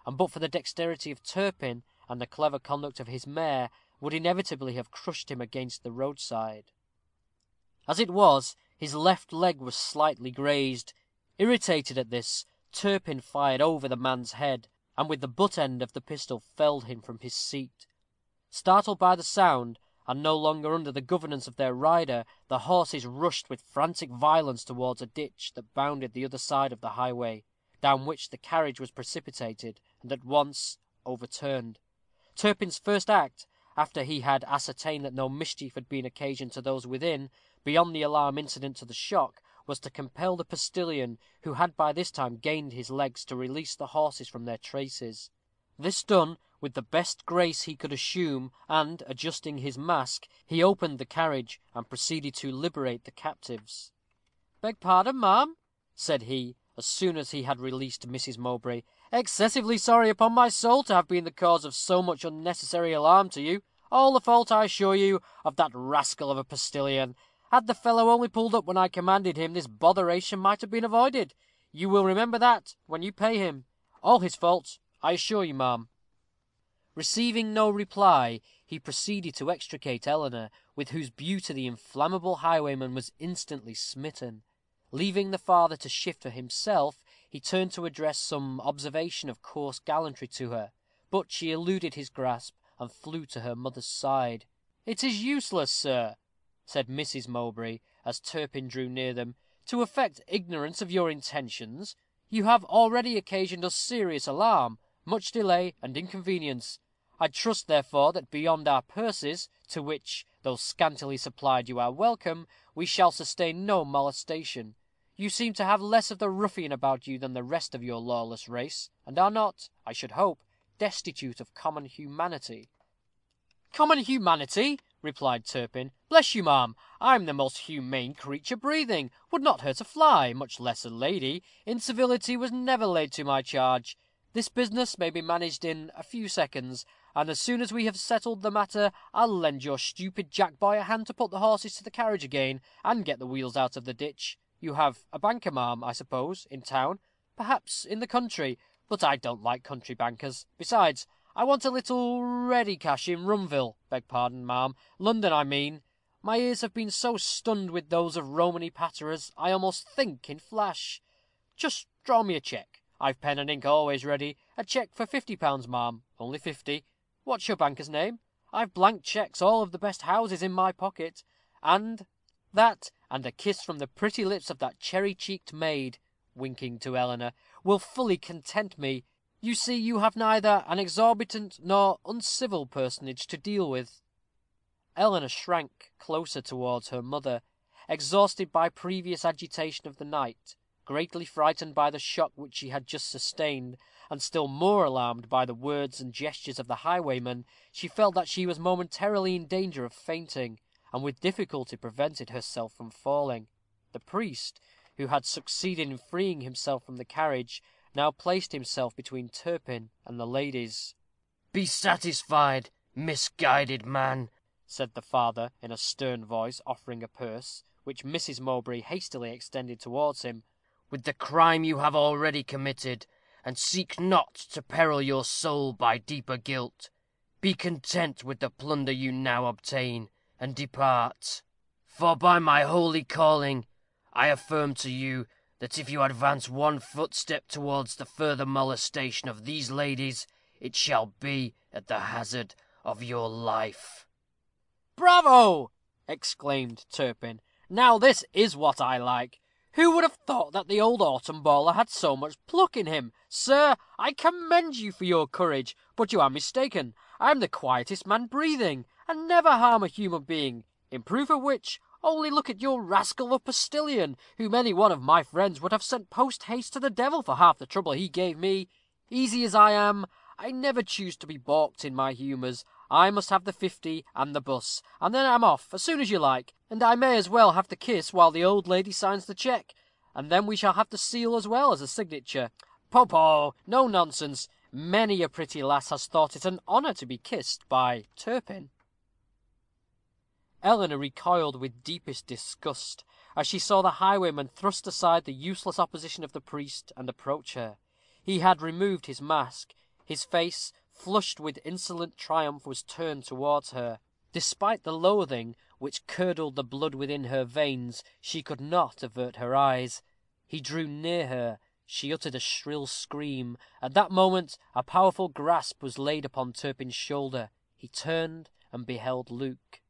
and but for the dexterity of Turpin, and the clever conduct of his mare, would inevitably have crushed him against the roadside. As it was, his left leg was slightly grazed. Irritated at this, Turpin fired over the man's head, and with the butt end of the pistol felled him from his seat. Startled by the sound, and no longer under the governance of their rider, the horses rushed with frantic violence towards a ditch that bounded the other side of the highway, down which the carriage was precipitated, and at once overturned. Turpin's first act, after he had ascertained that no mischief had been occasioned to those within, beyond the alarm incident to the shock, was to compel the postilion, who had by this time gained his legs, to release the horses from their traces. This done, with the best grace he could assume, and, adjusting his mask, he opened the carriage, and proceeded to liberate the captives. "Beg pardon, ma'am," said he, as soon as he had released Mrs. Mowbray. "Excessively sorry, upon my soul, to have been the cause of so much unnecessary alarm to you. All the fault, I assure you, of that rascal of a postilion. Had the fellow only pulled up when I commanded him, this botheration might have been avoided. You will remember that, when you pay him. All his fault, I assure you, ma'am." Receiving no reply, he proceeded to extricate Eleanor, with whose beauty the inflammable highwayman was instantly smitten. Leaving the father to shift for himself, he turned to address some observation of coarse gallantry to her, but she eluded his grasp, and flew to her mother's side. "It is useless, sir," said Mrs. Mowbray, as Turpin drew near them, "to affect ignorance of your intentions. You have already occasioned us serious alarm, much delay, and inconvenience. I trust, therefore, that beyond our purses, to which, though scantily supplied, you are welcome, we shall sustain no molestation. You seem to have less of the ruffian about you than the rest of your lawless race, and are not, I should hope, destitute of common humanity." "Common humanity!" replied Turpin. "Bless you, ma'am, I'm the most humane creature breathing. Would not hurt a fly, much less a lady. Incivility was never laid to my charge. This business may be managed in a few seconds, and as soon as we have settled the matter, I'll lend your stupid jack boy a hand to put the horses to the carriage again, and get the wheels out of the ditch. You have a banker, ma'am, I suppose, in town, perhaps in the country, but I don't like country bankers. Besides, I want a little ready cash in Rumville, beg pardon, ma'am, London, I mean. My ears have been so stunned with those of Romany patterers, I almost think in flash. Just draw me a cheque. I've pen and ink always ready. A cheque for £50, ma'am, only 50. What's your banker's name? I've blank cheques, all of the best houses, in my pocket. And that, and a kiss from the pretty lips of that cherry-cheeked maid," winking to Eleanor, "will fully content me. You see, you have neither an exorbitant nor uncivil personage to deal with." Eleanor shrank closer towards her mother, exhausted by previous agitation of the night, greatly frightened by the shock which she had just sustained, and still more alarmed by the words and gestures of the highwayman. She felt that she was momentarily in danger of fainting, and with difficulty prevented herself from falling. The priest, who had succeeded in freeing himself from the carriage, now placed himself between Turpin and the ladies. "Be satisfied, misguided man," said the father, in a stern voice, offering a purse, which Mrs. Mowbray hastily extended towards him, "with the crime you have already committed, and seek not to peril your soul by deeper guilt. Be content with the plunder you now obtain, and depart. For by my holy calling, I affirm to you, that if you advance one footstep towards the further molestation of these ladies, it shall be at the hazard of your life." "Bravo!" exclaimed Turpin. "Now this is what I like. Who would have thought that the old autumn baller had so much pluck in him? Sir, I commend you for your courage, but you are mistaken. I am the quietest man breathing, and never harm a human being. In proof of which, only look at your rascal of a postilion, whom any one of my friends would have sent post haste to the devil for half the trouble he gave me. Easy as I am, I never choose to be balked in my humours. I must have the 50 and the bus, and then I'm off, as soon as you like, and I may as well have the kiss while the old lady signs the cheque, and then we shall have the seal as well as the signature. Popo, no nonsense. Many a pretty lass has thought it an honour to be kissed by Turpin." Eleanor recoiled with deepest disgust, as she saw the highwayman thrust aside the useless opposition of the priest, and approach her. He had removed his mask. His face, flushed with insolent triumph, was turned towards her. Despite the loathing which curdled the blood within her veins, she could not avert her eyes. He drew near her. She uttered a shrill scream. At that moment a powerful grasp was laid upon Turpin's shoulder. He turned and beheld Luke.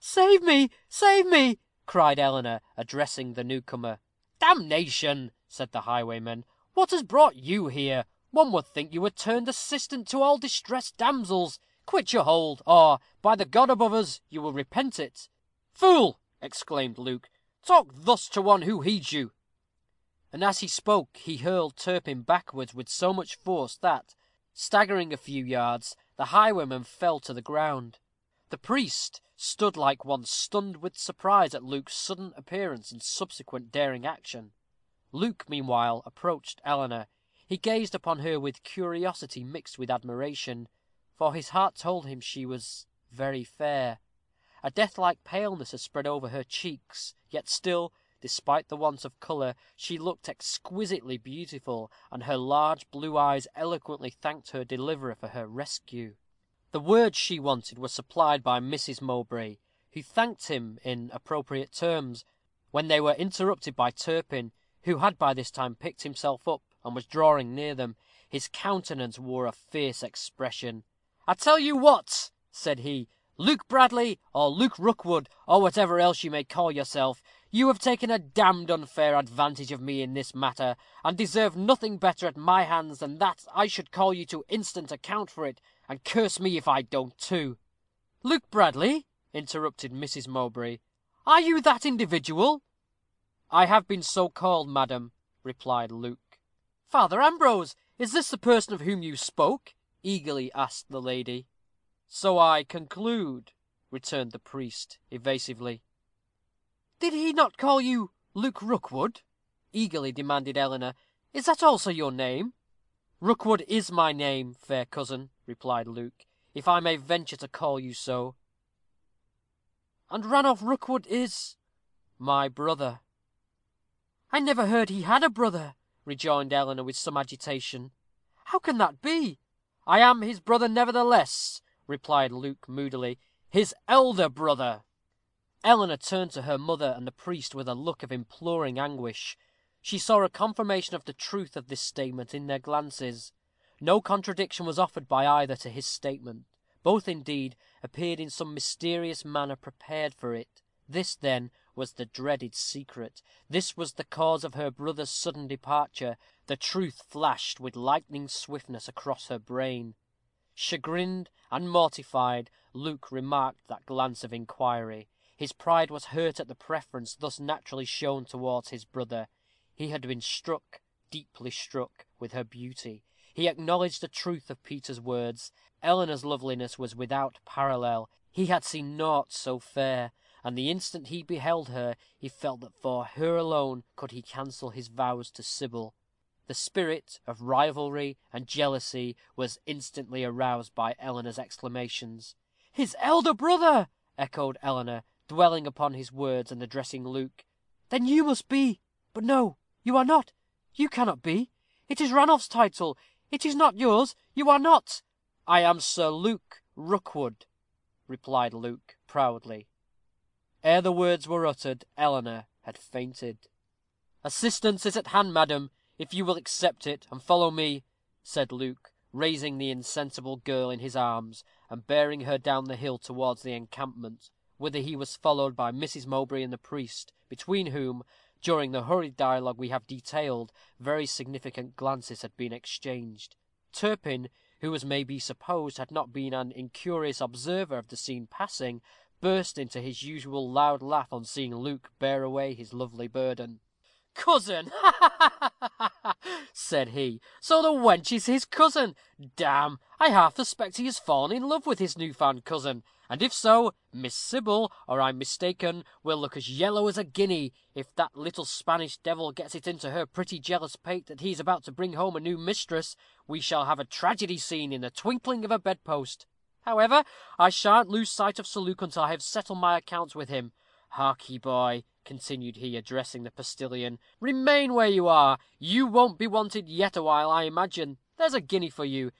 "Save me! Save me!" cried Eleanor, addressing the newcomer. "Damnation!" said the highwayman. "What has brought you here? One would think you were turned assistant to all distressed damsels. Quit your hold, or, by the God above us, you will repent it." "Fool!" exclaimed Luke. "Talk thus to one who heeds you." And as he spoke, he hurled Turpin backwards with so much force that, staggering a few yards, the highwayman fell to the ground. The priest stood like one stunned with surprise at Luke's sudden appearance and subsequent daring action. Luke, meanwhile, approached Eleanor. He gazed upon her with curiosity mixed with admiration, for his heart told him she was very fair. A death-like paleness had spread over her cheeks, yet still, despite the want of colour, she looked exquisitely beautiful, and her large blue eyes eloquently thanked her deliverer for her rescue. The words she wanted were supplied by Mrs. Mowbray, who thanked him in appropriate terms, when they were interrupted by Turpin, who had by this time picked himself up, and was drawing near them. His countenance wore a fierce expression. "I tell you what," said he, "Luke Bradley, or Luke Rookwood, or whatever else you may call yourself, you have taken a damned unfair advantage of me in this matter, and deserve nothing better at my hands than that I should call you to instant account for it, and curse me if I don't too." "Luke Bradley," interrupted Mrs. Mowbray, "are you that individual?" "I have been so called, madam," replied Luke. "Father Ambrose, is this the person of whom you spoke?" eagerly asked the lady. "So I conclude," returned the priest, evasively. "Did he not call you Luke Rookwood?" eagerly demanded Eleanor. "Is that also your name?" "Rookwood is my name, fair cousin," replied Luke, "if I may venture to call you so." "And Ranulph Rookwood is—" "My brother." "I never heard he had a brother," rejoined Eleanor, with some agitation. "How can that be?" "I am his brother, nevertheless," replied Luke, moodily. "His elder brother." Eleanor turned to her mother and the priest with a look of imploring anguish. She saw a confirmation of the truth of this statement in their glances. No contradiction was offered by either to his statement. Both, indeed, appeared in some mysterious manner prepared for it. This, then, was the dreaded secret. This was the cause of her brother's sudden departure. The truth flashed with lightning swiftness across her brain. Chagrined and mortified, Luke remarked that glance of inquiry. His pride was hurt at the preference thus naturally shown towards his brother. He had been struck, deeply struck, with her beauty. He acknowledged the truth of Peter's words. Eleanor's loveliness was without parallel. He had seen naught so fair, and the instant he beheld her, he felt that for her alone could he cancel his vows to Sybil. The spirit of rivalry and jealousy was instantly aroused by Eleanor's exclamations. "His elder brother!" echoed Eleanor, dwelling upon his words, and addressing Luke. "Then you must be. But no, you are not. You cannot be. It is Ranulph's title. It is not yours. You are not." "I am Sir Luke Rookwood," replied Luke, proudly. Ere the words were uttered, Eleanor had fainted. "Assistance is at hand, madam, if you will accept it, and follow me," said Luke, raising the insensible girl in his arms, and bearing her down the hill towards the encampment, whither he was followed by Mrs. Mowbray and the priest, between whom, during the hurried dialogue we have detailed, very significant glances had been exchanged. Turpin, who, as may be supposed, had not been an incurious observer of the scene passing, burst into his usual loud laugh on seeing Luke bear away his lovely burden. "Cousin, said he. "So the wench is his cousin. Damme, I half suspect he has fallen in love with his new-found cousin; and if so, Miss Sybil, or I'm mistaken, will look as yellow as a guinea, if that little Spanish devil gets it into her pretty jealous pate that he is about to bring home a new mistress. We shall have a tragedy scene in the twinkling of a bedpost. However, I shan't lose sight of Sir Luke until I have settled my accounts with him. Hark ye, boy," continued he, addressing the postilion, "remain where you are. You won't be wanted yet awhile, I imagine. There's a guinea for you.